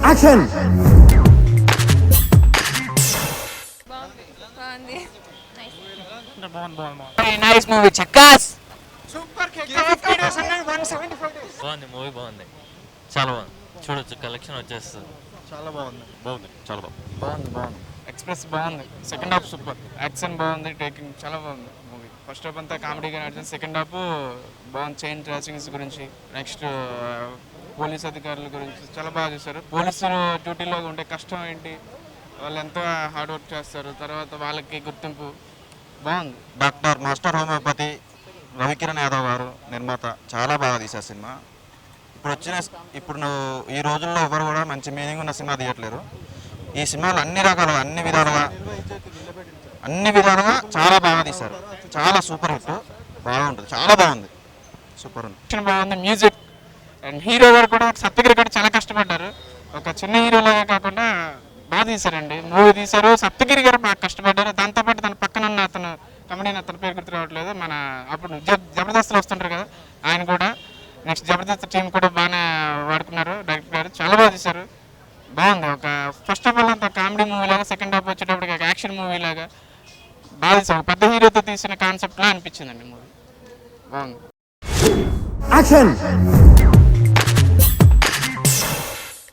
Action. Nice movie చక్కాస్. బాగుంది movie, బాగుంది, చాలా బాగుంది. చూడొచ్చు, కలెక్షన్ వచ్చేస్తుంది. చాలా బాగుంది. చాలా బాగుంది. బాగుంది. ఎక్స్ప్రెస్ బాగుంది. Second half super. యాక్షన్ బాగుంది. టేకింగ్ చాలా బాగుంది మూవీ. ఫస్ట్ హాఫ్ అంతా కామెడీగా నడిచింది. సెకండ్ హాఫ్ బాగుంది. చైన్ ట్రాచింగ్స్ గురించి, నెక్స్ట్ పోలీస్ అధికారుల గురించి చాలా బాగా చేశారు. పోలీసులు డ్యూటీలో ఉండే కష్టం ఏంటి, వాళ్ళు ఎంతో హార్డ్ వర్క్ చేస్తారు, తర్వాత వాళ్ళకి గుర్తింపు బాగుంది. Doctor master homeopathy Ravikiran Yadav గారు నిర్మాత, చాలా బాగా తీశారు సినిమా. ఇప్పుడు ఈ రోజుల్లో ఎవరు కూడా మంచి మీనింగ్ ఉన్న సినిమా తీయట్లేరు. ఈ సినిమాలు అన్ని రకాలుగా అన్ని విధాలుగా చాలా బాగా తీశారు. చాలా సూపర్ హిట్, బాగుంటుంది, చాలా బాగుంది, సూపర్ ఉంది. బాగుంది. మ్యూజిక్ అండ్ హీరో గారు కూడా సప్తగిరి గారు చాలా కష్టపడ్డారు. ఒక చిన్న హీరోలాగా కాకుండా బాగా తీశారండి మూవీ తీశారు. సప్తగిరి గారు బాగా కష్టపడ్డారు. దాంతోపాటు తన పక్కన ఉన్న అతను కమెడీని, అతని పేరు గుర్తు రావట్లేదు, మన అప్పుడు జబర్దస్త్లో వస్తుంటారు కదా ఆయన కూడా. నెక్స్ట్ జబర్దస్త్ టీం కూడా బాగానే వాడుకున్నారు. డైరెక్టర్ గారు చాలా బాగా తీశారు. బాగుంది. ఒక ఫస్ట్ ఆఫ్ ఆల్ అంతా కామెడీ మూవీ లాగా, సెకండ్ హాఫ్ వచ్చేటప్పటికి ఒక యాక్షన్ మూవీ లాగా బాగా తీశారు. పెద్ద హీరోతో తీసిన కాన్సెప్ట్లా అనిపించిందండి మూవీ. బాగుంది. యాక్షన్.